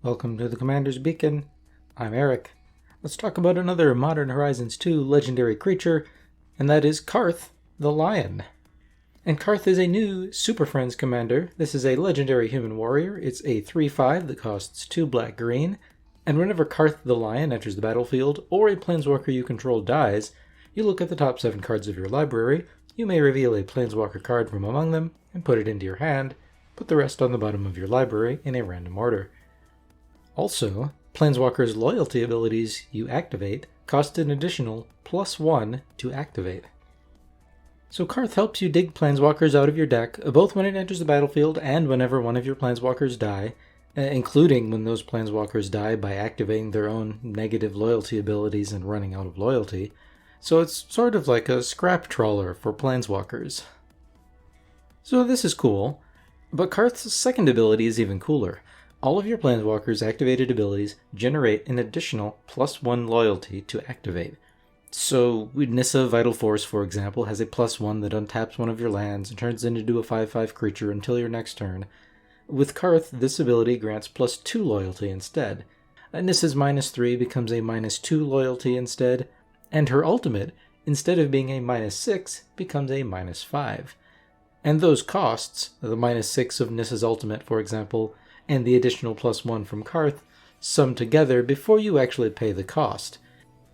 Welcome to the Commander's Beacon. I'm Eric. Let's talk about another Modern Horizons 2 legendary creature, and that is Carth the Lion. And Carth is a new Super Friends commander. This is a legendary human warrior. It's a 3/5 that costs 2 black-green, and whenever Carth the Lion enters the battlefield, or a planeswalker you control dies, you look at the top 7 cards of your library, you may reveal a planeswalker card from among them, and put it into your hand, put the rest on the bottom of your library in a random order. Also, Planeswalker's loyalty abilities you activate cost an additional +1 to activate. So Carth helps you dig Planeswalkers out of your deck, both when it enters the battlefield and whenever one of your Planeswalkers die, including when those Planeswalkers die by activating their own negative loyalty abilities and running out of loyalty. So it's sort of like a scrap trawler for Planeswalkers. So this is cool, but Carth's second ability is even cooler. All of your Planeswalkers' activated abilities generate an additional +1 loyalty to activate. So Nissa Vital Force, for example, has a +1 that untaps one of your lands and turns it into a 5/5 creature until your next turn. With Carth, this ability grants +2 loyalty instead. Nissa's -3 becomes a -2 loyalty instead, and her ultimate, instead of being a -6, becomes a -5. And those costs, the -6 of Nissa's ultimate, for example, and the additional +1 from Carth, sum together before you actually pay the cost.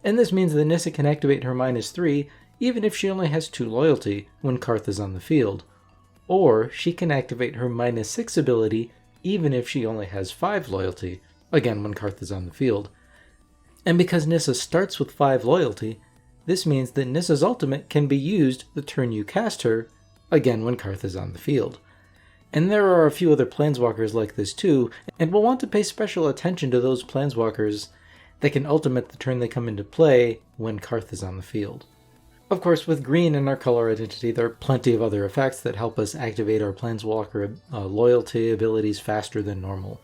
And this means that Nissa can activate her -3 even if she only has 2 loyalty when Carth is on the field. Or she can activate her -6 ability even if she only has 5 loyalty, again when Carth is on the field. And because Nissa starts with 5 loyalty, this means that Nissa's ultimate can be used the turn you cast her, again when Carth is on the field. And there are a few other Planeswalkers like this too, and we'll want to pay special attention to those Planeswalkers that can ultimate the turn they come into play when Carth is on the field. Of course, with green in our color identity, there are plenty of other effects that help us activate our Planeswalker loyalty abilities faster than normal.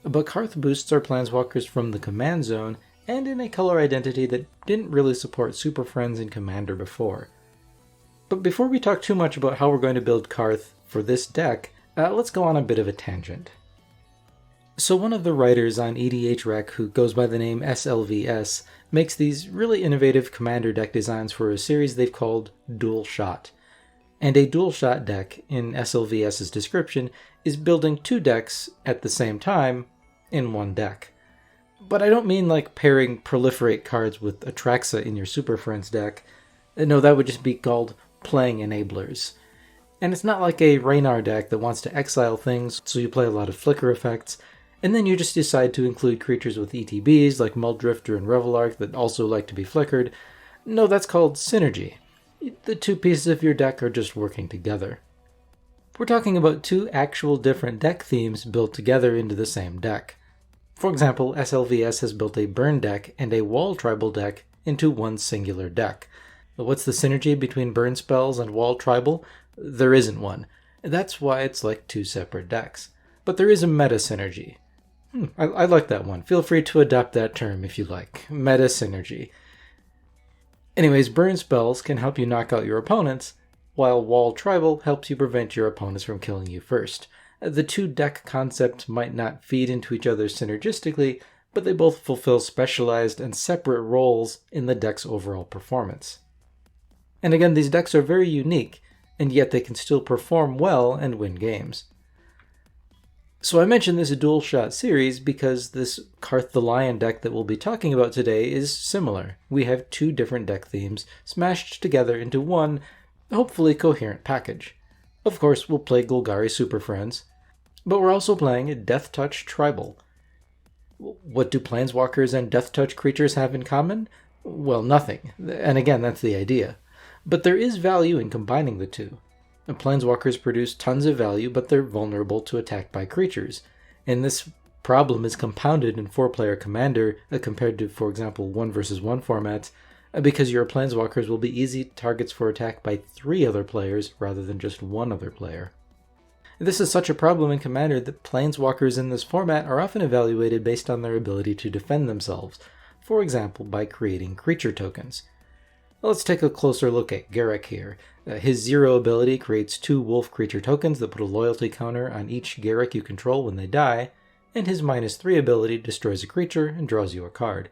But Carth boosts our Planeswalkers from the command zone, and in a color identity that didn't really support Super Friends and Commander before. But before we talk too much about how we're going to build Carth for this deck, let's go on a bit of a tangent. So one of the writers on EDHREC, who goes by the name SLVS, makes these really innovative commander deck designs for a series they've called Dual Shot. And a dual shot deck, in SLVS's description, is building 2 decks at the same time in one deck. But I don't mean like pairing proliferate cards with Atraxa in your Super Friends deck. No, that would just be called playing enablers. And it's not like a Raynar deck that wants to exile things, so you play a lot of flicker effects, and then you just decide to include creatures with ETBs like Muldrifter and Revelark that also like to be flickered. No, that's called synergy. The 2 pieces of your deck are just working together. We're talking about 2 actual different deck themes built together into the same deck. For example, SLVS has built a burn deck and a wall tribal deck into one singular deck. But what's the synergy between burn spells and wall tribal? There isn't one. That's why it's like 2 separate decks. But there is a meta synergy. I like that one. Feel free to adopt that term if you like. Meta synergy. Anyways, burn spells can help you knock out your opponents, while wall tribal helps you prevent your opponents from killing you first. The 2 deck concepts might not feed into each other synergistically, but they both fulfill specialized and separate roles in the deck's overall performance. And again, these decks are very unique, and yet they can still perform well and win games. So I mentioned this dual shot series because this Carth the Lion deck that we'll be talking about today is similar. We have 2 different deck themes smashed together into one, hopefully coherent package. Of course, we'll play Golgari Super Friends, but we're also playing a deathtouch tribal. What do Planeswalkers and deathtouch creatures have in common? Well, nothing. And again, that's the idea. But there is value in combining the 2. Planeswalkers produce tons of value, but they're vulnerable to attack by creatures. And this problem is compounded in 4-player Commander compared to, for example, 1 versus 1 formats, because your Planeswalkers will be easy targets for attack by 3 other players rather than just 1 other player. This is such a problem in Commander that Planeswalkers in this format are often evaluated based on their ability to defend themselves, for example by creating creature tokens. Let's take a closer look at Garruk here. His 0 ability creates 2 wolf creature tokens that put a loyalty counter on each Garruk you control when they die, and his -3 ability destroys a creature and draws you a card.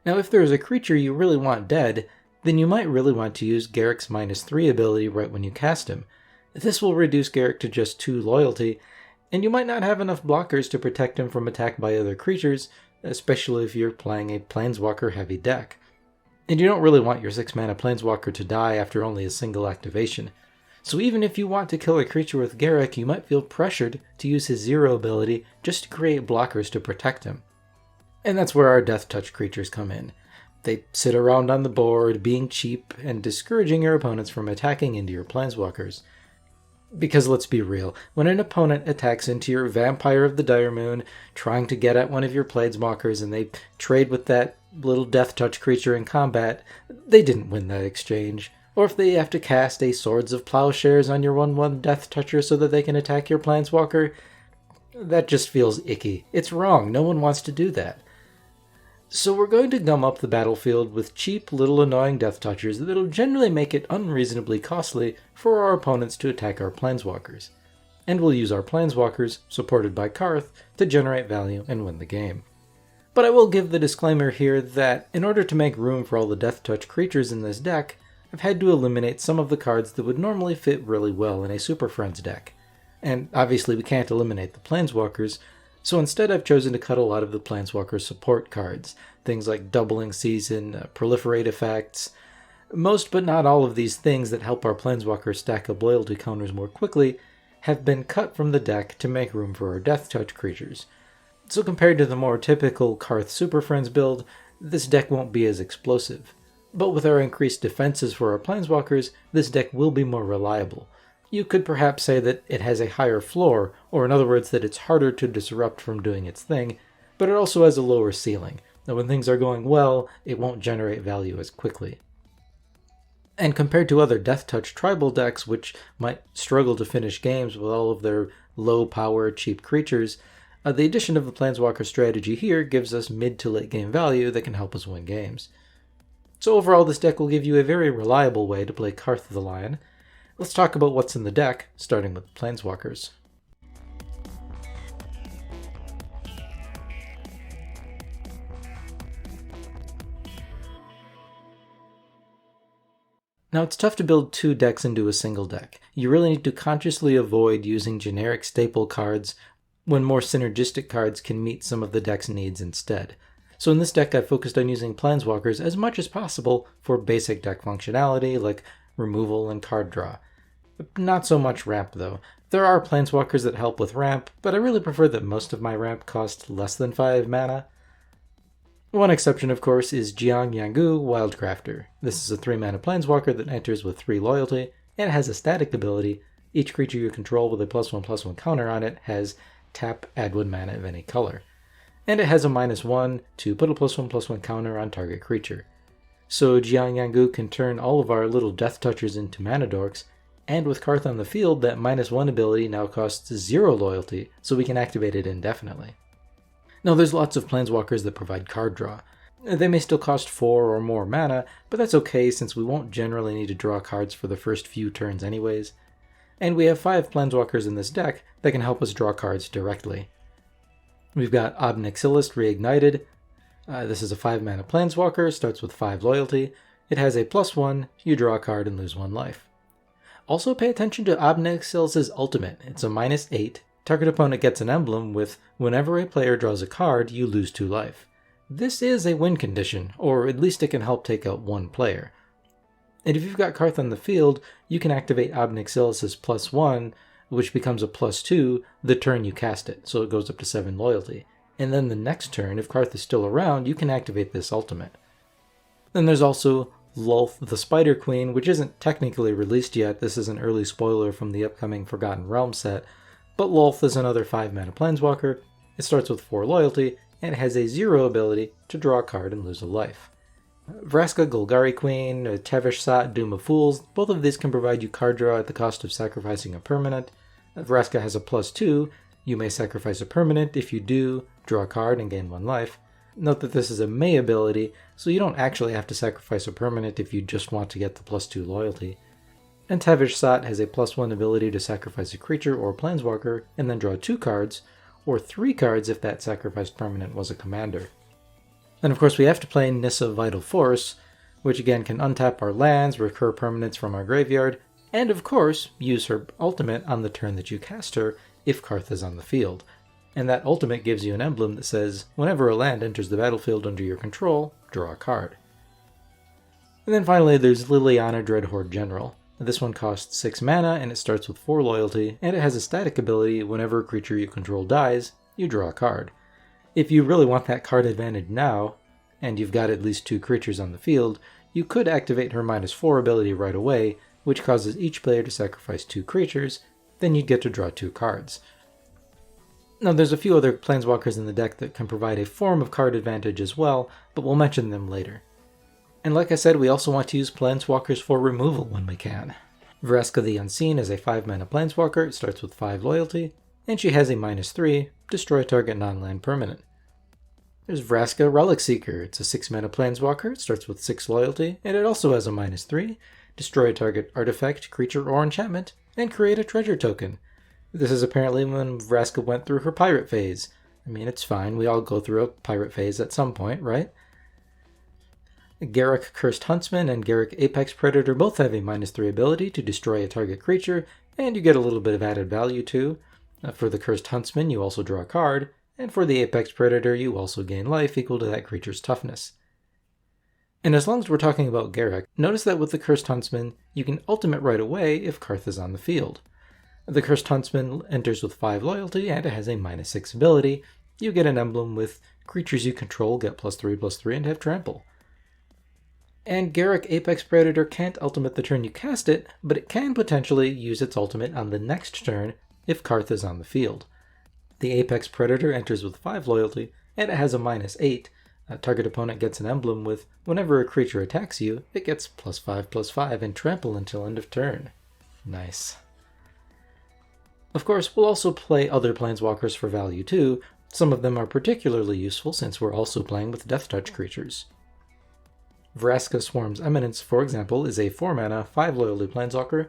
Now if there is a creature you really want dead, then you might really want to use Garruk's -3 ability right when you cast him. This will reduce Garruk to just 2 loyalty, and you might not have enough blockers to protect him from attack by other creatures, especially if you're playing a Planeswalker heavy deck. And you don't really want your 6-mana Planeswalker to die after only a single activation. So even if you want to kill a creature with Garruk, you might feel pressured to use his 0 ability just to create blockers to protect him. And that's where our deathtouch creatures come in. They sit around on the board, being cheap and discouraging your opponents from attacking into your Planeswalkers. Because let's be real, when an opponent attacks into your Vampire of the Dire Moon, trying to get at one of your Planeswalkers, and they trade with that little deathtouch creature in combat, they didn't win that exchange. Or if they have to cast a Swords of Plowshares on your 1/1 deathtoucher so that they can attack your Planeswalker, that just feels icky. It's wrong, no one wants to do that. So we're going to gum up the battlefield with cheap, little annoying deathtouchers that'll generally make it unreasonably costly for our opponents to attack our Planeswalkers. And we'll use our Planeswalkers, supported by Carth, to generate value and win the game. But I will give the disclaimer here that in order to make room for all the deathtouch creatures in this deck, I've had to eliminate some of the cards that would normally fit really well in a Super Friends deck. And obviously we can't eliminate the Planeswalkers, so instead I've chosen to cut a lot of the Planeswalker support cards, things like Doubling Season, Proliferate effects. Most but not all of these things that help our Planeswalkers stack up loyalty counters more quickly have been cut from the deck to make room for our deathtouch creatures. So compared to the more typical Carth Super Friends build, this deck won't be as explosive. But with our increased defenses for our Planeswalkers, this deck will be more reliable. You could perhaps say that it has a higher floor, or in other words that it's harder to disrupt from doing its thing, but it also has a lower ceiling. Now when things are going well, it won't generate value as quickly. And compared to other deathtouch tribal decks which might struggle to finish games with all of their low power, cheap creatures, the addition of the Planeswalker strategy here gives us mid to late game value that can help us win games. So overall, this deck will give you a very reliable way to play Carth the Lion. Let's talk about what's in the deck, starting with the Planeswalkers. Now it's tough to build 2 decks into a single deck. You really need to consciously avoid using generic staple cards when more synergistic cards can meet some of the deck's needs instead. So in this deck, I've focused on using Planeswalkers as much as possible for basic deck functionality like removal and card draw. Not so much ramp though. There are Planeswalkers that help with ramp, but I really prefer that most of my ramp cost less than 5 mana. One exception, of course, is Jiang Yangu Wildcrafter. This is a 3-mana Planeswalker that enters with 3 loyalty, and it has a static ability. Each creature you control with a +1/+1 counter on it has tap, add 1 mana of any color. And it has a -1 to put a +1/+1 counter on target creature. So Jiang Yangu can turn all of our little deathtouchers into mana dorks, and with Carth on the field, that -1 ability now costs 0 loyalty, so we can activate it indefinitely. Now there's lots of Planeswalkers that provide card draw. They may still cost 4 or more mana, but that's okay since we won't generally need to draw cards for the first few turns anyways. And we have 5 Planeswalkers in this deck that can help us draw cards directly. We've got Ob Nixilis Reignited. This is a 5-mana Planeswalker, starts with 5 loyalty. It has a +1, you draw a card and lose 1 life. Also pay attention to Ob Nixilis' ultimate. It's a -8. Target opponent gets an emblem with whenever a player draws a card, you lose 2 life. This is a win condition, or at least it can help take out 1 player. And if you've got Carth on the field, you can activate Ob Nixilis' +1, which becomes a +2 the turn you cast it, so it goes up to 7 loyalty. And then the next turn, if Carth is still around, you can activate this ultimate. Then there's also Lulth the Spider Queen, which isn't technically released yet. This is an early spoiler from the upcoming Forgotten Realms set. But Lulth is another 5-mana Planeswalker. It starts with 4 loyalty, and it has a 0 ability to draw a card and lose a life. Vraska Golgari Queen, Tevesh Sat, Doom of Fools, both of these can provide you card draw at the cost of sacrificing a permanent. Vraska has a +2, you may sacrifice a permanent. If you do, draw a card and gain 1 life. Note that this is a May ability, so you don't actually have to sacrifice a permanent if you just want to get the +2 loyalty. And Tevesh Sat has a +1 ability to sacrifice a creature or Planeswalker and then draw 2 cards, or 3 cards if that sacrificed permanent was a commander. And of course we have to play Nissa Vital Force, which again can untap our lands, recur permanents from our graveyard, and of course use her ultimate on the turn that you cast her if Carth is on the field. And that ultimate gives you an emblem that says, whenever a land enters the battlefield under your control, draw a card. And then finally there's Liliana Dreadhorde General. This one costs 6 mana and it starts with 4 loyalty, and it has a static ability: whenever a creature you control dies, you draw a card. If you really want that card advantage now, and you've got at least 2 creatures on the field, you could activate her -4 ability right away, which causes each player to sacrifice 2 creatures, then you'd get to draw 2 cards. Now there's a few other planeswalkers in the deck that can provide a form of card advantage as well, but we'll mention them later. And like I said, we also want to use planeswalkers for removal when we can. Vraska the Unseen is a 5 mana planeswalker, it starts with 5 loyalty, and she has a -3, destroy target non-land permanent. There's Vraska Relic Seeker, it's a 6 mana planeswalker, it starts with 6 loyalty, and it also has a -3, destroy a target artifact, creature, or enchantment, and create a treasure token. This is apparently when Vraska went through her pirate phase. I mean, it's fine, we all go through a pirate phase at some point, right? Garruk Cursed Huntsman and Garruk Apex Predator both have a -3 ability to destroy a target creature, and you get a little bit of added value too. For the Cursed Huntsman, you also draw a card, and for the Apex Predator, you also gain life equal to that creature's toughness. And as long as we're talking about Garruk, notice that with the Cursed Huntsman, you can ultimate right away if Carth is on the field. The Cursed Huntsman enters with 5 loyalty, and it has a -6 ability. You get an emblem with creatures you control get +3/+3 and have trample. And Garruk Apex Predator can't ultimate the turn you cast it, but it can potentially use its ultimate on the next turn if Carth is on the field. The Apex Predator enters with 5 loyalty, and it has a -8. Target opponent gets an emblem with, whenever a creature attacks you, it gets +5/+5 and trample until end of turn. Nice. Of course, we'll also play other planeswalkers for value too. Some of them are particularly useful since we're also playing with deathtouch creatures. Vraska Swarm's Eminence, for example, is a 4 mana, 5 loyalty planeswalker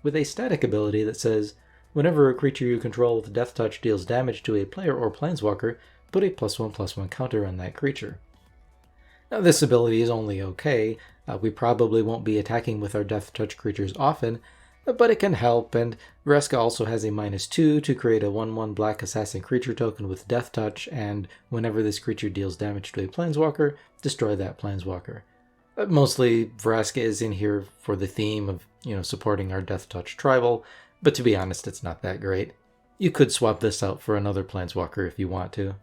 with a static ability that says, whenever a creature you control with deathtouch deals damage to a player or planeswalker, put a +1/+1 counter on that creature. Now this ability is only okay, we probably won't be attacking with our deathtouch creatures often, but it can help, and Vraska also has a -2 to create a 1/1 black assassin creature token with deathtouch, and whenever this creature deals damage to a planeswalker, destroy that planeswalker. Mostly, Vraska is in here for the theme of, supporting our deathtouch tribal, but to be honest, it's not that great. You could swap this out for another planeswalker if you want to.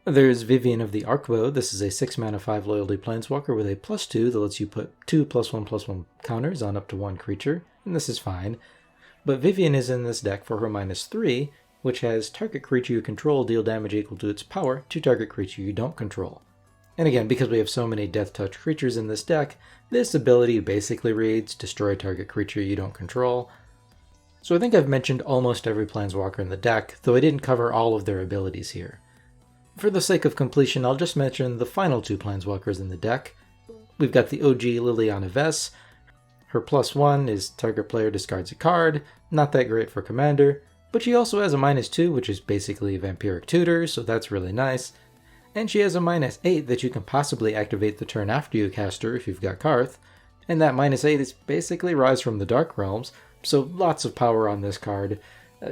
There's Vivian of the Arcbow. This is a 6 mana, 5 loyalty planeswalker with a +2 that lets you put 2 +1/+1 counters on up to 1 creature, and this is fine. But Vivian is in this deck for her -3, which has target creature you control deal damage equal to its power to target creature you don't control. And again, because we have so many deathtouch creatures in this deck, this ability basically reads, destroy target creature you don't control. So I think I've mentioned almost every planeswalker in the deck, though I didn't cover all of their abilities here. For the sake of completion, I'll just mention the final 2 planeswalkers in the deck. We've got the OG Liliana Vest. Her +1 is target player discards a card, not that great for commander, but she also has a -2, which is basically Vampiric Tutor, so that's really nice. And she has a -8 that you can possibly activate the turn after you cast her if you've got Carth, and that -8 is basically Rise from the Dark Realms, so lots of power on this card.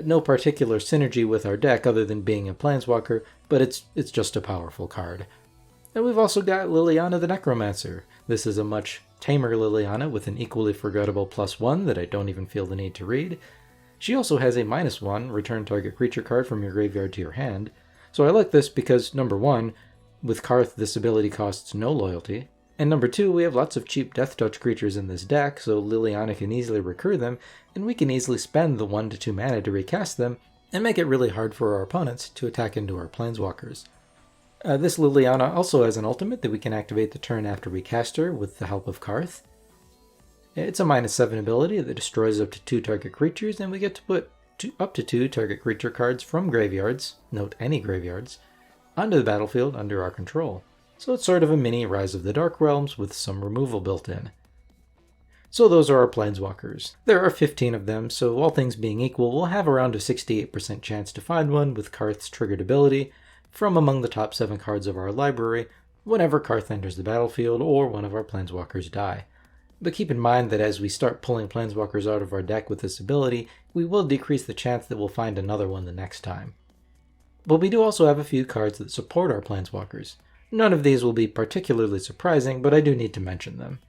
No particular synergy with our deck other than being a planeswalker, but it's just a powerful card. And we've also got Liliana the Necromancer. This is a much tamer Liliana with an equally forgettable +1 that I don't even feel the need to read. She also has a -1, return target creature card from your graveyard to your hand. So I like this because, number 1, with Carth this ability costs no loyalty, and number 2, we have lots of cheap deathtouch creatures in this deck, so Liliana can easily recur them, and we can easily spend the 1 to 2 mana to recast them, and make it really hard for our opponents to attack into our planeswalkers. This Liliana also has an ultimate that we can activate the turn after we cast her with the help of Carth. It's a -7 ability that destroys up to 2 target creatures, and we get to put up to 2 target creature cards from graveyards, note any graveyards, onto the battlefield under our control. So it's sort of a mini Rise of the Dark Realms with some removal built in. So those are our planeswalkers. There are 15 of them, so all things being equal, we'll have around a 68% chance to find one with Carth's triggered ability from among the top 7 cards of our library whenever Carth enters the battlefield or one of our planeswalkers die. But keep in mind that as we start pulling planeswalkers out of our deck with this ability, we will decrease the chance that we'll find another one the next time. But we do also have a few cards that support our planeswalkers. None of these will be particularly surprising, but I do need to mention them.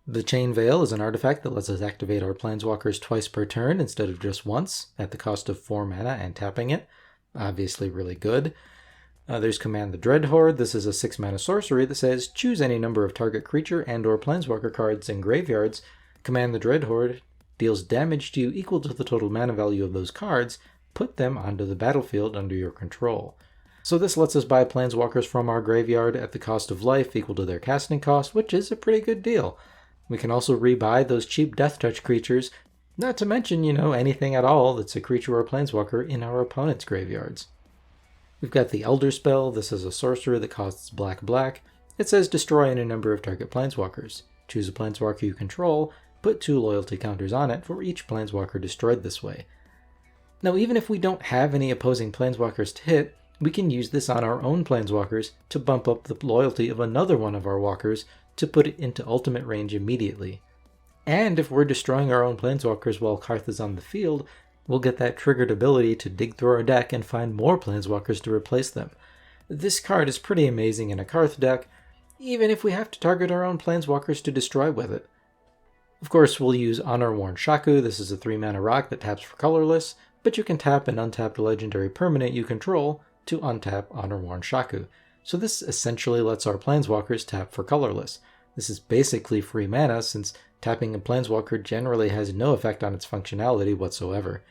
The Chain Veil is an artifact that lets us activate our planeswalkers twice per turn instead of just once, at the cost of 4 mana and tapping it. Obviously really good. There's Command the Dreadhorde. This is a 6 mana sorcery that says, choose any number of target creature and or planeswalker cards in graveyards. Command the Dreadhorde deals damage to you equal to the total mana value of those cards. Put them onto the battlefield under your control. So this lets us buy planeswalkers from our graveyard at the cost of life equal to their casting cost, which is a pretty good deal. We can also rebuy those cheap deathtouch creatures, not to mention, anything at all that's a creature or planeswalker in our opponent's graveyards. We've got the Elder Spell. This is a sorcerer that costs black. It says destroy any number of target planeswalkers. Choose a planeswalker you control, put 2 loyalty counters on it for each planeswalker destroyed this way. Now even if we don't have any opposing planeswalkers to hit, we can use this on our own planeswalkers to bump up the loyalty of another one of our walkers to put it into ultimate range immediately. And if we're destroying our own planeswalkers while Carth is on the field, we'll get that triggered ability to dig through our deck and find more planeswalkers to replace them. This card is pretty amazing in a Carth deck, even if we have to target our own planeswalkers to destroy with it. Of course, we'll use Honor-Worn Shaku. This is a 3 mana rock that taps for colorless, but you can tap an untapped legendary permanent you control to untap Honor-Worn Shaku. So this essentially lets our planeswalkers tap for colorless. This is basically free mana since tapping a planeswalker generally has no effect on its functionality whatsoever.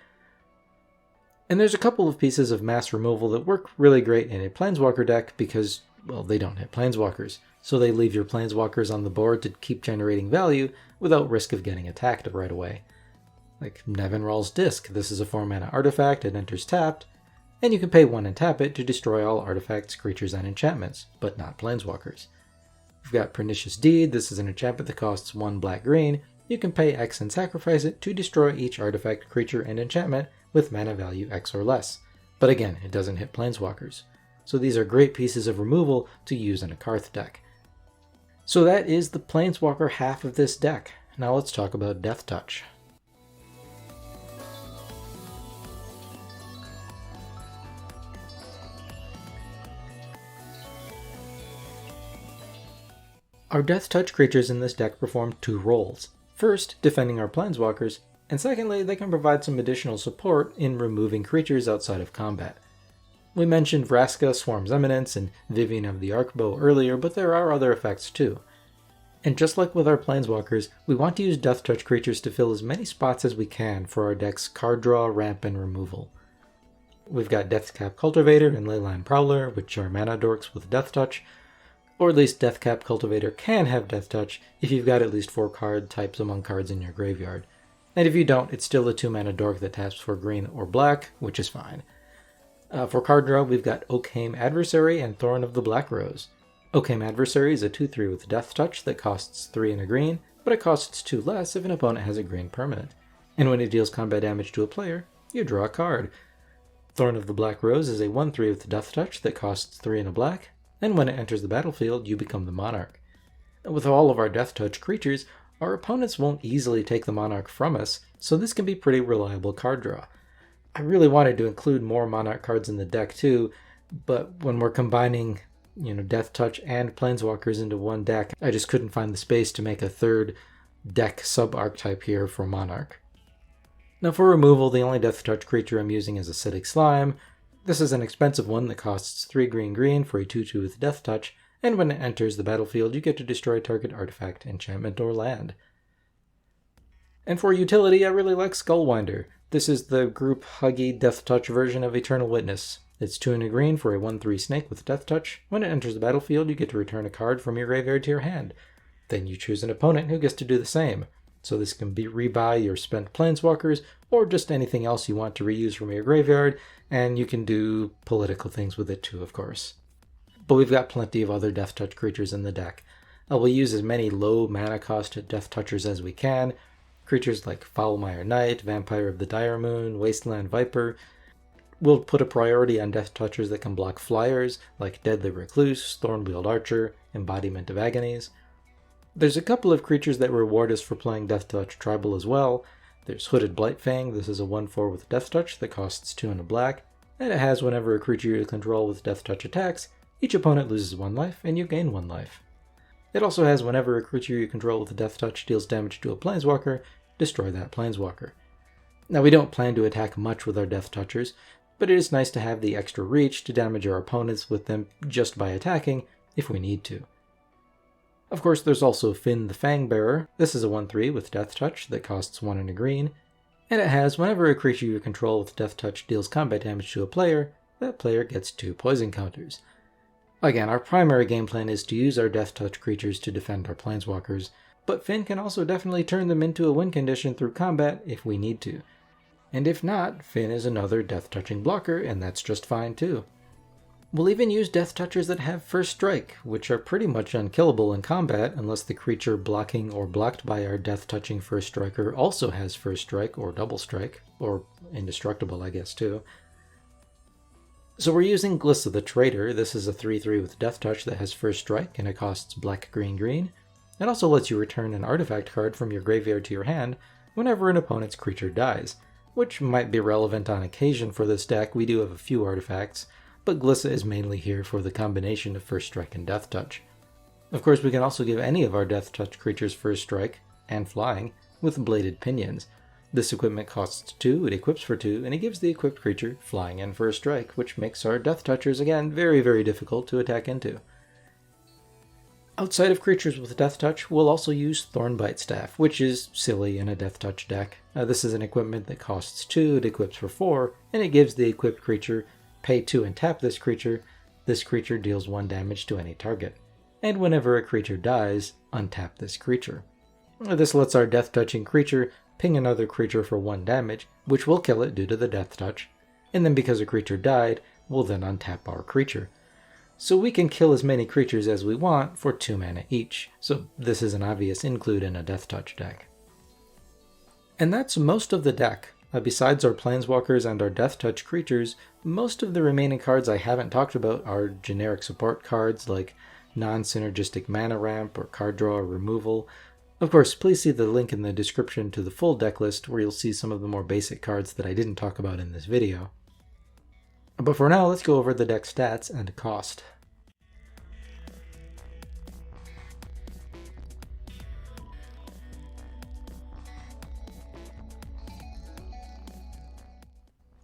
And there's a couple of pieces of mass removal that work really great in a planeswalker deck because, well, they don't hit planeswalkers. So they leave your planeswalkers on the board to keep generating value without risk of getting attacked right away. Like Nevinral's Disc. This is a 4 mana artifact, it enters tapped, and you can pay 1 and tap it to destroy all artifacts, creatures, and enchantments, but not planeswalkers. We've got Pernicious Deed. This is an enchantment that costs 1 black-green. You can pay X and sacrifice it to destroy each artifact, creature, and enchantment with mana value X or less. But again, it doesn't hit planeswalkers. So these are great pieces of removal to use in a Carth deck. So that is the planeswalker half of this deck. Now let's talk about deathtouch. Our deathtouch creatures in this deck perform 2 roles. First, defending our planeswalkers, and secondly, they can provide some additional support in removing creatures outside of combat. We mentioned Vraska, Swarm's Eminence, and Vivian of the Arkbow earlier, but there are other effects too. And just like with our planeswalkers, we want to use deathtouch creatures to fill as many spots as we can for our deck's card draw, ramp, and removal. We've got Deathcap Cultivator and Leyline Prowler, which are mana dorks with deathtouch, or at least Deathcap Cultivator can have deathtouch if you've got at least 4 card types among cards in your graveyard. And if you don't, it's still a 2 mana dork that taps for green or black, which is fine. For card draw, we've got Ocam Adversary and Thorn of the Black Rose. Ocam Adversary is a 2/3 with deathtouch that costs 3 and a green, but it costs 2 less if an opponent has a green permanent. And when it deals combat damage to a player, you draw a card. Thorn of the Black Rose is a 1/3 with deathtouch that costs 3 and a black, and when it enters the battlefield, you become the monarch. With all of our deathtouch creatures, our opponents won't easily take the monarch from us, so this can be pretty reliable card draw. I really wanted to include more monarch cards in the deck too, but when we're combining, deathtouch and planeswalkers into one deck, I just couldn't find the space to make a third deck sub-archetype here for monarch. Now for removal, the only deathtouch creature I'm using is Acidic Slime. This is an expensive one that costs 3 green for a 2/2 with deathtouch, and when it enters the battlefield, you get to destroy target artifact, enchantment, or land. And for utility, I really like Skullwinder. This is the group huggy deathtouch version of Eternal Witness. It's 2 and a green for a 1/3 snake with deathtouch. When it enters the battlefield, you get to return a card from your graveyard to your hand. Then you choose an opponent who gets to do the same. So this can be rebuy your spent planeswalkers, or just anything else you want to reuse from your graveyard, and you can do political things with it too, of course. But we've got plenty of other deathtouch creatures in the deck. We'll use as many low mana cost Death Touchers as we can. Creatures like Foulmire Knight, Vampire of the Dire Moon, Wasteland Viper. We'll put a priority on Death Touchers that can block flyers, like Deadly Recluse, Thornwheeled Archer, Embodiment of Agonies. There's a couple of creatures that reward us for playing Death Touch Tribal as well. There's Hooded Blightfang. This is a 1/4 with Death Touch that costs 2 and a black, and it has whenever a creature you control with Death Touch attacks, each opponent loses 1 life and you gain 1 life. It also has whenever a creature you control with Death Touch deals damage to a Planeswalker, destroy that Planeswalker. Now we don't plan to attack much with our Death Touchers, but it is nice to have the extra reach to damage our opponents with them just by attacking if we need to. Of course, there's also Finn the Fangbearer. This is a 1/3 with Death Touch that costs 1 and a green, and it has whenever a creature you control with Death Touch deals combat damage to a player, that player gets 2 poison counters. Again, our primary game plan is to use our Death Touch creatures to defend our Planeswalkers, but Finn can also definitely turn them into a win condition through combat if we need to. And if not, Finn is another Death Touching blocker, and that's just fine too. We'll even use Death Touchers that have First Strike, which are pretty much unkillable in combat unless the creature blocking or blocked by our Death Touching First Striker also has First Strike or Double Strike, or Indestructible I guess too. So we're using Glissa the Traitor. This is a 3/3 with Death Touch that has First Strike and it costs black, green, green. It also lets you return an artifact card from your graveyard to your hand whenever an opponent's creature dies, which might be relevant on occasion for this deck. We do have a few artifacts, but Glissa is mainly here for the combination of First Strike and Death Touch. Of course, we can also give any of our Death Touch creatures First Strike, and Flying, with Bladed Pinions. This equipment costs 2, it equips for 2, and it gives the equipped creature Flying and First Strike, which makes our Death Touchers, again, very, very difficult to attack into. Outside of creatures with Death Touch, we'll also use Thornbite Staff, which is silly in a Death Touch deck. This is an equipment that costs 2, it equips for 4, and it gives the equipped creature pay 2 and tap this creature deals 1 damage to any target. And whenever a creature dies, untap this creature. This lets our Death Touching creature ping another creature for 1 damage, which will kill it due to the Death Touch, and then because a creature died, we'll then untap our creature. So we can kill as many creatures as we want for 2 mana each, so this is an obvious include in a Death Touch deck. And that's most of the deck. Besides our Planeswalkers and our Death Touch creatures, most of the remaining cards I haven't talked about are generic support cards like non-synergistic mana ramp or card draw or removal. Of course, please see the link in the description to the full deck list where you'll see some of the more basic cards that I didn't talk about in this video. But for now, let's go over the deck stats and cost.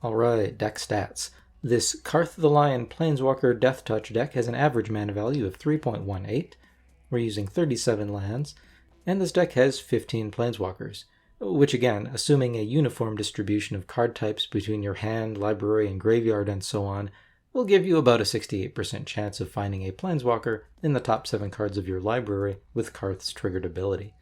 Alright, deck stats. This Carth the Lion Planeswalker Death Touch deck has an average mana value of 3.18. We're using 37 lands, and this deck has 15 Planeswalkers, which again, assuming a uniform distribution of card types between your hand, library, and graveyard and so on, will give you about a 68% chance of finding a Planeswalker in the top 7 cards of your library with Carth's triggered ability.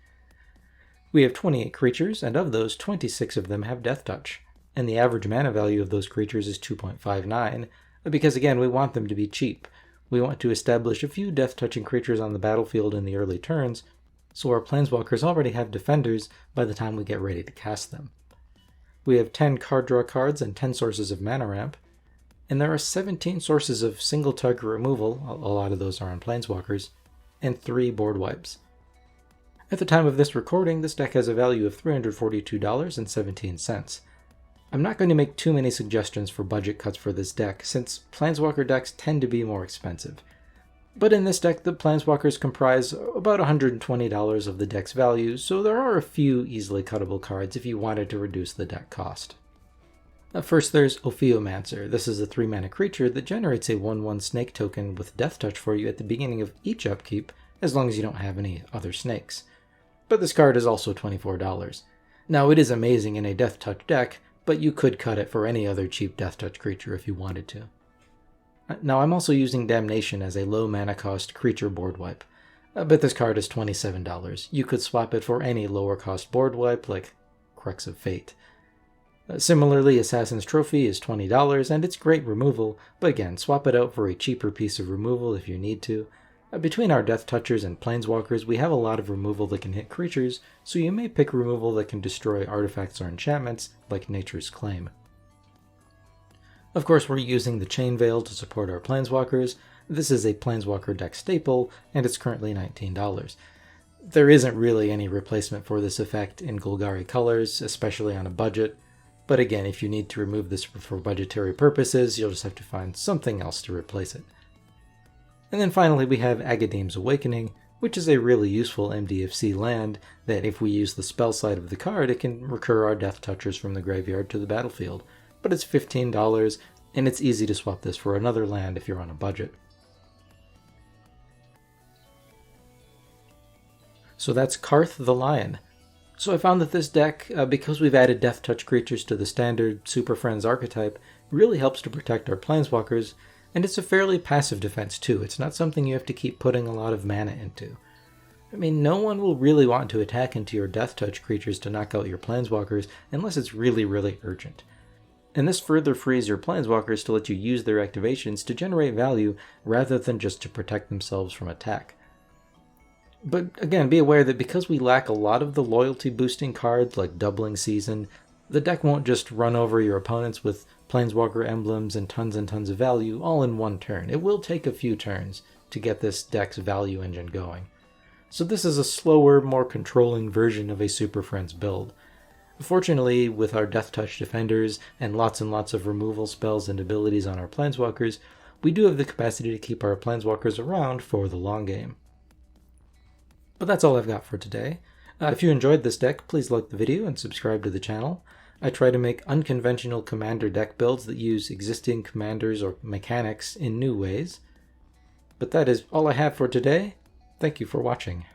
We have 28 creatures, and of those, 26 of them have Death Touch. And the average mana value of those creatures is 2.59, because again, we want them to be cheap. We want to establish a few death-touching creatures on the battlefield in the early turns, so our Planeswalkers already have defenders by the time we get ready to cast them. We have 10 card draw cards and 10 sources of mana ramp, and there are 17 sources of single target removal, a lot of those are on Planeswalkers, and 3 board wipes. At the time of this recording, this deck has a value of $342.17. I'm not going to make too many suggestions for budget cuts for this deck, since Planeswalker decks tend to be more expensive. But in this deck, the Planeswalkers comprise about $120 of the deck's value, so there are a few easily cuttable cards if you wanted to reduce the deck cost. First, there's Ophiomancer. This is a 3-mana creature that generates a 1/1 snake token with Death Touch for you at the beginning of each upkeep, as long as you don't have any other snakes. But this card is also $24. Now, it is amazing in a Death Touch deck, but you could cut it for any other cheap Death Touch creature if you wanted to. Now, I'm also using Damnation as a low mana cost creature board wipe, but this card is $27. You could swap it for any lower cost board wipe, like Crux of Fate. Similarly, Assassin's Trophy is $20, and it's great removal, but again, swap it out for a cheaper piece of removal if you need to. Between our Death Touchers and Planeswalkers, we have a lot of removal that can hit creatures, so you may pick removal that can destroy artifacts or enchantments, like Nature's Claim. Of course, we're using the Chain Veil to support our Planeswalkers. This is a Planeswalker deck staple, and it's currently $19. There isn't really any replacement for this effect in Golgari colors, especially on a budget, but again, if you need to remove this for budgetary purposes, you'll just have to find something else to replace it. And then finally we have Agadeem's Awakening, which is a really useful MDFC land that if we use the spell side of the card, it can recur our Death Touchers from the graveyard to the battlefield. But it's $15, and it's easy to swap this for another land if you're on a budget. So that's Carth the Lion. So I found that this deck, because we've added Death Touch creatures to the standard Super Friends archetype, really helps to protect our Planeswalkers, and it's a fairly passive defense too. It's not something you have to keep putting a lot of mana into. I mean, no one will really want to attack into your Death Touch creatures to knock out your Planeswalkers unless it's really, really urgent. And this further frees your Planeswalkers to let you use their activations to generate value rather than just to protect themselves from attack. But again, be aware that because we lack a lot of the loyalty boosting cards like Doubling Season, the deck won't just run over your opponents with Planeswalker emblems and tons of value all in one turn. It will take a few turns to get this deck's value engine going. So this is a slower, more controlling version of a Super Friends build. Fortunately, with our Death Touch defenders and lots of removal spells and abilities on our Planeswalkers, we do have the capacity to keep our Planeswalkers around for the long game. But that's all I've got for today. If you enjoyed this deck, please like the video and subscribe to the channel. I try to make unconventional commander deck builds that use existing commanders or mechanics in new ways. But that is all I have for today. Thank you for watching.